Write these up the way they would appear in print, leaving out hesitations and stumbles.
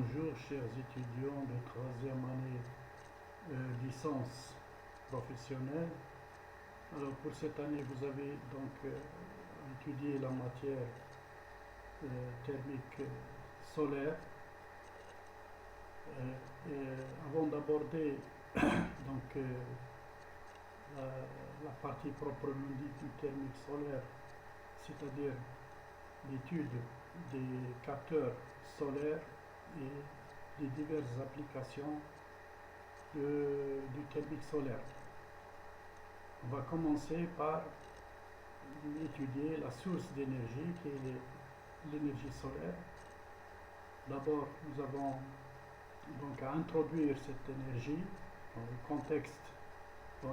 Bonjour chers étudiants de troisième année licence professionnelle. Alors pour cette année vous avez donc étudié la matière thermique solaire. Avant d'aborder donc la partie proprement dite du thermique solaire, c'est-à-dire l'étude des capteurs solaires et des diverses applications du thermique solaire. On va commencer par étudier la source d'énergie qui est l'énergie solaire. D'abord, nous avons donc à introduire cette énergie dans le contexte où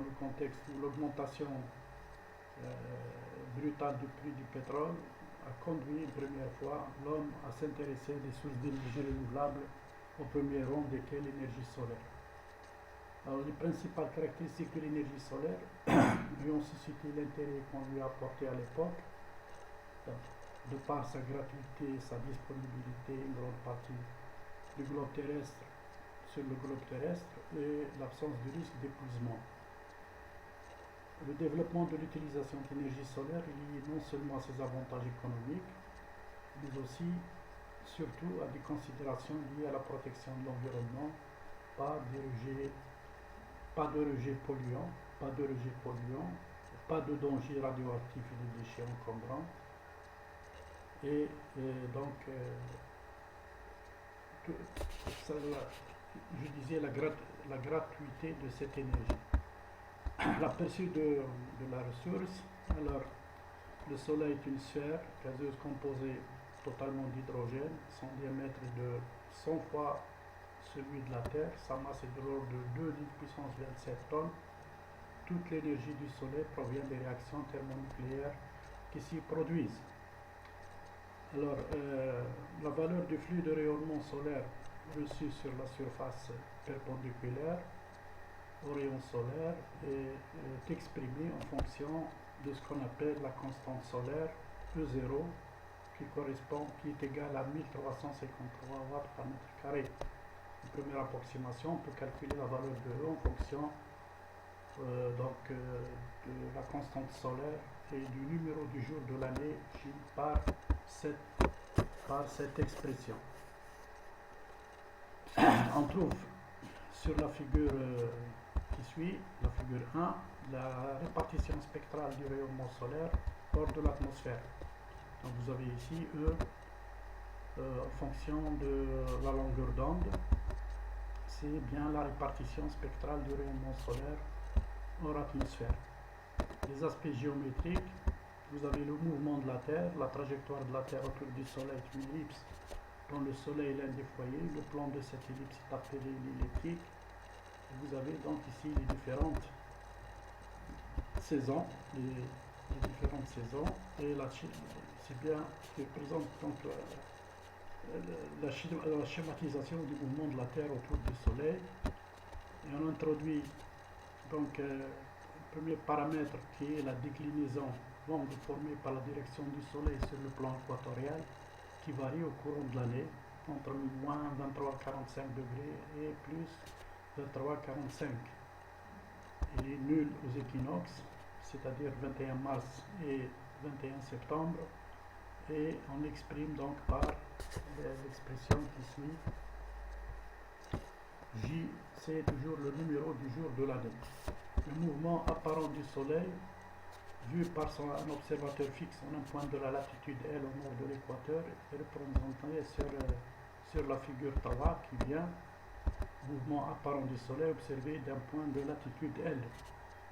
l'augmentation brutale du prix du pétrole a conduit une première fois l'homme à s'intéresser des sources d'énergie renouvelables, au premier rang desquelles l'énergie solaire. Alors, les principales caractéristiques de l'énergie solaire lui ont suscité l'intérêt qu'on lui a apporté à l'époque, de par sa gratuité, sa disponibilité, une grande partie du globe terrestre sur le globe terrestre et l'absence de risque d'épuisement. Le développement de l'utilisation de l'énergie solaire est lié non seulement à ses avantages économiques, mais aussi, surtout, à des considérations liées à la protection de l'environnement, pas de rejets polluants, pas de dangers radioactifs et de déchets encombrants, et donc, je disais la gratuité de cette énergie. L'aperçu de la ressource. Alors, le Soleil est une sphère gazeuse composée totalement d'hydrogène. Son diamètre est de 100 fois celui de la Terre. Sa masse est de l'ordre de 2 puissance 27 tonnes. Toute l'énergie du Soleil provient des réactions thermonucléaires qui s'y produisent. Alors, la valeur du flux de rayonnement solaire reçu sur la surface perpendiculaire au rayon solaire est exprimée en fonction de ce qu'on appelle la constante solaire E0 qui est égale à 1353 watts par mètre carré. Une première approximation, on peut calculer la valeur de E en fonction de la constante solaire et du numéro du jour de l'année par cette expression. On trouve sur la figure qui suit, la figure 1, la répartition spectrale du rayonnement solaire hors de l'atmosphère. Donc vous avez ici E en fonction de la longueur d'onde, c'est bien la répartition spectrale du rayonnement solaire hors atmosphère. Les aspects géométriques, vous avez le mouvement de la Terre, la trajectoire de la Terre autour du Soleil est une ellipse dont le Soleil est l'un des foyers. Le plan de cette ellipse est appelé l'elliptique. Vous avez donc ici les différentes saisons, et c'est bien ce qui présente donc la schématisation du mouvement de la Terre autour du Soleil. Et on introduit donc le premier paramètre qui est la déclinaison longue formée par la direction du Soleil sur le plan équatorial, qui varie au cours de l'année entre moins 23,45 degrés et plus 23,45. Il est nul aux équinoxes, c'est-à-dire 21 mars et 21 septembre, et on l'exprime donc par l'expression qui suit. J, c'est toujours le numéro du jour de l'année. Le mouvement apparent du Soleil, vu par un observateur fixe en un point de la latitude L au nord de l'équateur, est représenté sur la figure Tawa qui vient. Mouvement apparent du Soleil observé d'un point de latitude L.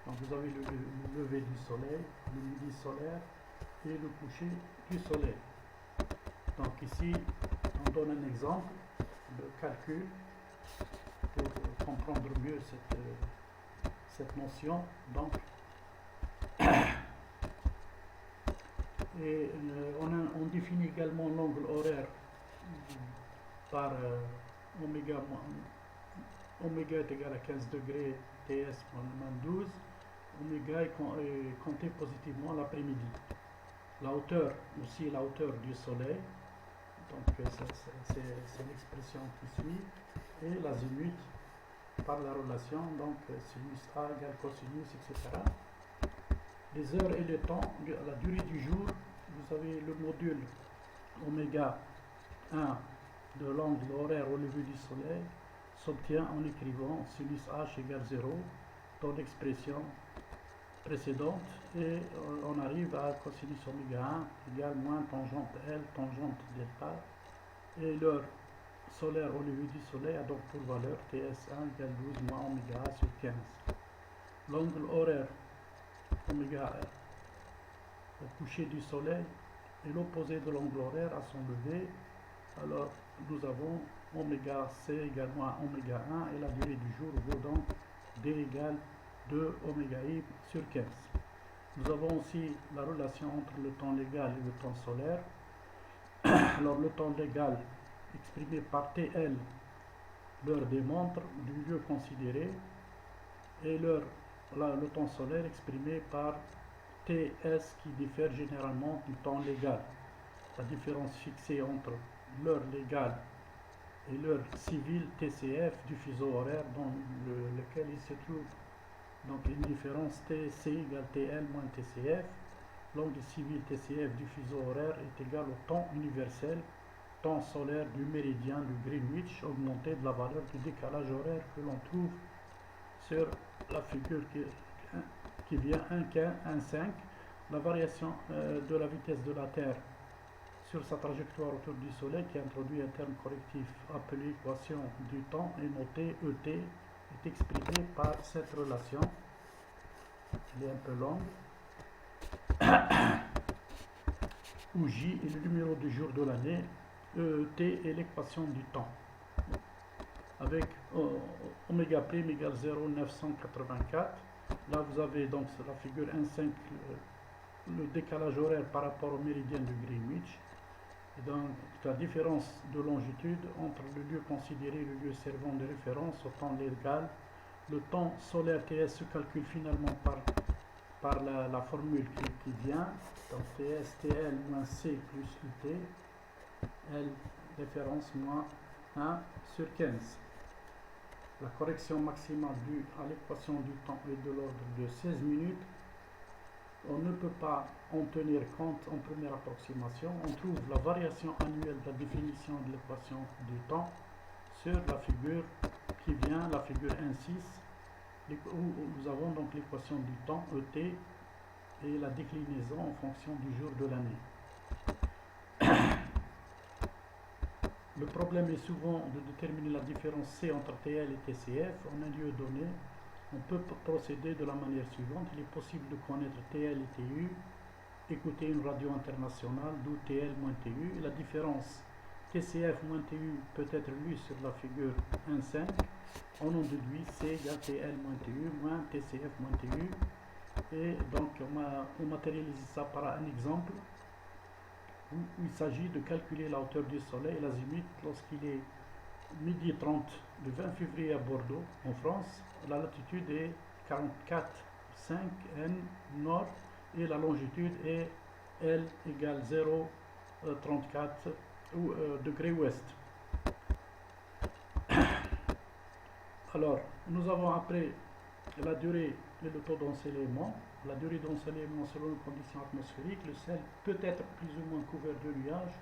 Donc vous avez le lever du Soleil, le midi solaire et le coucher du Soleil. Donc ici, on donne un exemple de calcul pour comprendre mieux cette notion. Donc, et on définit également l'angle horaire par oméga est égal à 15 degrés TS moins 12. Oméga est compté positivement l'après-midi. La hauteur, aussi la hauteur du Soleil, Donc c'est l'expression qui suit, et l'azimut par la relation, donc sinus A égale cosinus, etc. Les heures et le temps, la durée du jour, vous avez le module oméga 1 de l'angle horaire au lever du soleil s'obtient en écrivant sinus h égale 0 dans l'expression précédente, et on arrive à cosinus oméga 1 égale moins tangente L, tangente delta, et l'heure solaire au lever du soleil a donc pour valeur TS1 égale 12 moins oméga 1 sur 15. L'angle horaire oméga au coucher du soleil est l'opposé de l'angle horaire à son lever. Alors nous avons oméga C égale moins oméga 1, et la durée du jour vaut donc D égale 2 oméga I sur 15. Nous avons aussi la relation entre le temps légal et le temps solaire. Alors le temps légal exprimé par TL, l'heure des montres du lieu considéré, et le temps solaire exprimé par TS, qui diffère généralement du temps légal. La différence fixée entre l'heure légale et l'heure civile TCF du fuseau horaire dans lequel il se trouve. Donc une différence TC égale TL moins TCF. L'angle civil TCF du fuseau horaire est égal au temps universel, temps solaire du méridien du Greenwich, augmenté de la valeur du décalage horaire que l'on trouve sur la figure qui vient 1,5. La variation de la vitesse de la Terre sur sa trajectoire autour du Soleil, qui introduit un terme correctif appelé équation du temps et noté ET, est exprimée par cette relation. Elle est un peu longue. Où J est le numéro du jour de l'année, ET est l'équation du temps. Avec oméga prime égale 0,984. Là vous avez donc la figure 1,5, le décalage horaire par rapport au méridien de Greenwich. Et donc la différence de longitude entre le lieu considéré et le lieu servant de référence au temps légal. Le temps solaire TS se calcule finalement par la formule qui vient. Donc TS, TL moins C plus UT, L référence moins 1 sur 15. La correction maximale due à l'équation du temps est de l'ordre de 16 minutes. On ne peut pas en tenir compte en première approximation. On trouve la variation annuelle de la définition de l'équation du temps sur la figure qui vient, la figure 1,6, où nous avons donc l'équation du temps ET et la déclinaison en fonction du jour de l'année. Le problème est souvent de déterminer la différence C entre TL et TCF. En un lieu donné, on peut procéder de la manière suivante. Il est possible de connaître TL et TU, écouter une radio internationale, d'où TL moins TU. La différence TCF moins TU peut être lue sur la figure 1,5. On en déduit C égale TL moins TU moins TCF moins TU. Et donc on matérialise ça par un exemple où il s'agit de calculer la hauteur du soleil et l'azimut lorsqu'il est midi 30 le 20 février à Bordeaux, en France. La latitude est 44,5 N nord et la longitude est L égale 0,34 degrés ouest. Alors, nous avons après la durée et le taux d'ensoleillement. La durée d'ensoleillement selon les conditions atmosphériques. Le ciel peut être plus ou moins couvert de nuages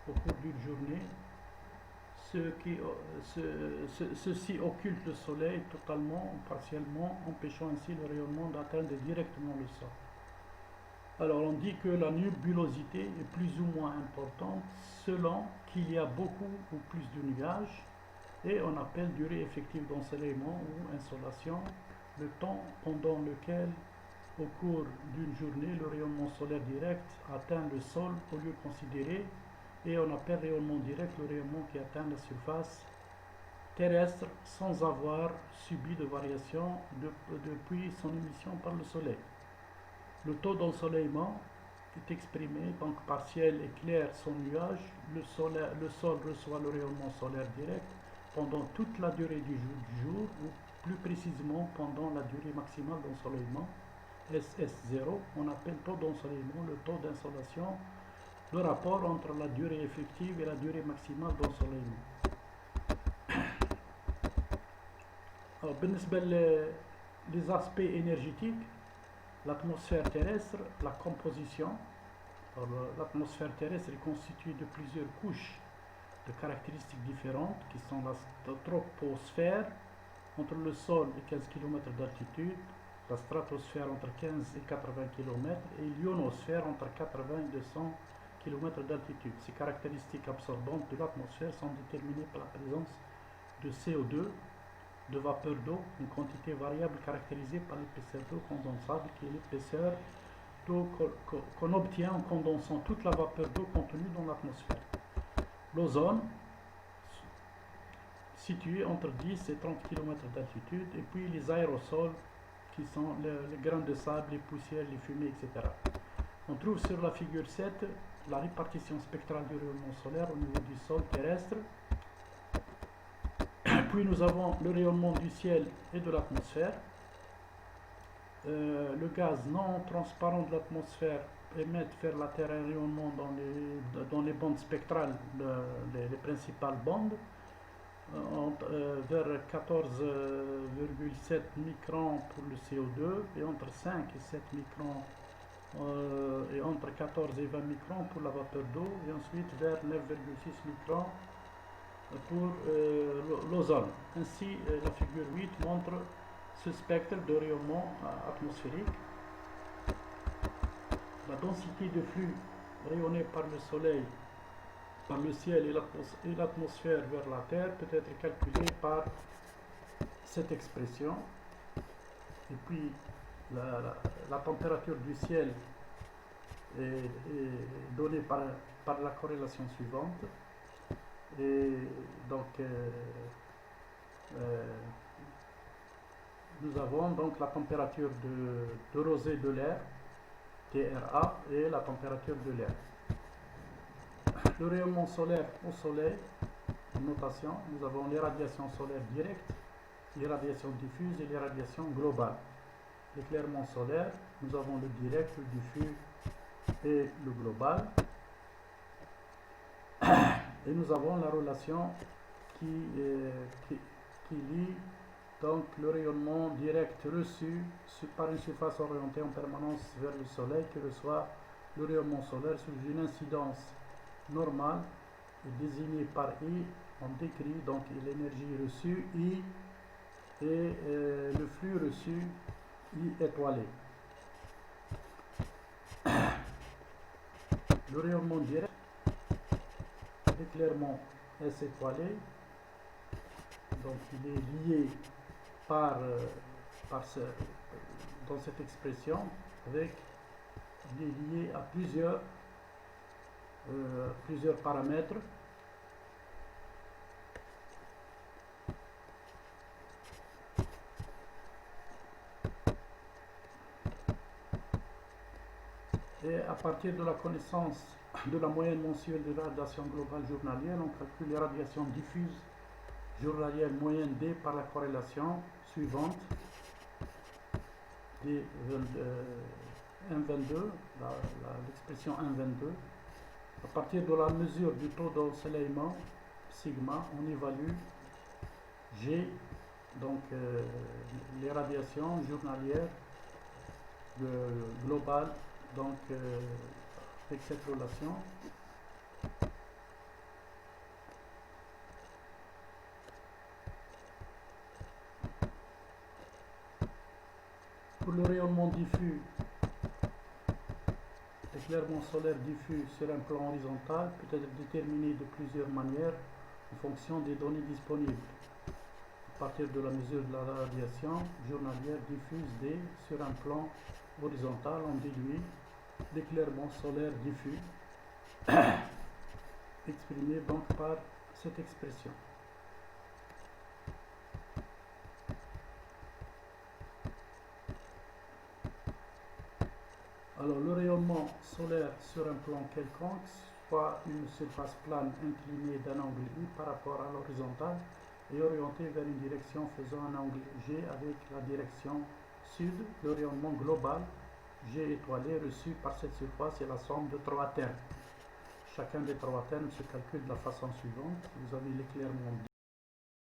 au cours d'une journée. Ceci occulte le soleil totalement ou partiellement, empêchant ainsi le rayonnement d'atteindre directement le sol. Alors on dit que la nébulosité est plus ou moins importante selon qu'il y a beaucoup ou plus de nuages, et on appelle durée effective d'ensoleillement ou insolation le temps pendant lequel, au cours d'une journée, le rayonnement solaire direct atteint le sol au lieu considéré, et on appelle rayonnement direct le rayonnement qui atteint la surface terrestre sans avoir subi de variation depuis son émission par le soleil. Le taux d'ensoleillement est exprimé donc par ciel et clair sans nuage. Le sol reçoit le rayonnement solaire direct pendant toute la durée du jour, ou plus précisément pendant la durée maximale d'ensoleillement, SS0. On appelle taux d'ensoleillement le taux d'insolation le rapport entre la durée effective et la durée maximale d'ensoleillement. Alors, بالنسبة les aspects énergétiques, l'atmosphère terrestre, la composition. L'atmosphère terrestre est constituée de plusieurs couches de caractéristiques différentes qui sont la troposphère entre le sol et 15 km d'altitude, la stratosphère entre 15 et 80 km et l'ionosphère entre 80 et 200 km d'altitude. Ces caractéristiques absorbantes de l'atmosphère sont déterminées par la présence de CO2, de vapeur d'eau, une quantité variable caractérisée par l'épaisseur d'eau condensable qui est l'épaisseur d'eau qu'on obtient en condensant toute la vapeur d'eau contenue dans l'atmosphère. L'ozone, situé entre 10 et 30 km d'altitude, et puis les aérosols qui sont les grains de sable, les poussières, les fumées, etc. On trouve sur la figure 7 la répartition spectrale du rayonnement solaire au niveau du sol terrestre. Puis nous avons le rayonnement du ciel et de l'atmosphère. Le gaz non transparent de l'atmosphère émet vers la Terre un rayonnement dans les bandes spectrales, les principales bandes, vers 14,7 microns pour le CO2 et entre 5 et 7 microns et entre 14 et 20 microns pour la vapeur d'eau et ensuite vers 9,6 microns pour l'ozone. Ainsi, la figure 8 montre ce spectre de rayonnement atmosphérique. La densité de flux rayonné par le soleil, par le ciel et l'atmosphère vers la Terre peut être calculée par cette expression. Et puis la température du ciel est donnée par la corrélation suivante. Et donc nous avons donc la température de rosée de l'air, TRA, et la température de l'air. Le rayonnement solaire au soleil, notation, nous avons les radiations solaires directes, les radiations diffuses et les radiations globales. L'éclairement solaire, nous avons le direct, le diffus et le global. Et nous avons la relation qui lie donc le rayonnement direct reçu par une surface orientée en permanence vers le soleil qui reçoit le rayonnement solaire sous une incidence normale et désignée par I. On décrit donc l'énergie reçue I et le flux reçu I étoilé. Le rayonnement direct, l'éclairement S étoilé, donc il est lié dans cette expression il est lié à plusieurs paramètres. Et à partir de la connaissance de la moyenne mensuelle de radiation globale journalière, on calcule les radiations diffuses journalières moyenne D par la corrélation suivante D 1,22, l'expression 1,22. À partir de la mesure du taux d'ensoleillement, sigma, on évalue G, donc les radiations journalières globales, donc avec cette relation. Pour le rayonnement diffus, l'éclairement solaire diffus sur un plan horizontal peut être déterminé de plusieurs manières en fonction des données disponibles. À partir de la mesure de la radiation journalière diffuse D sur un plan horizontal, on déduit l'éclairement solaire diffus, exprimé donc par cette expression. Alors, le rayonnement solaire sur un plan quelconque, soit une surface plane inclinée d'un angle I par rapport à l'horizontale et orientée vers une direction faisant un angle G avec la direction sud, le rayonnement global G étoilé reçu par cette surface est la somme de trois termes. chacun des trois termes se calcule de la façon suivante. Vous avez l'éclairement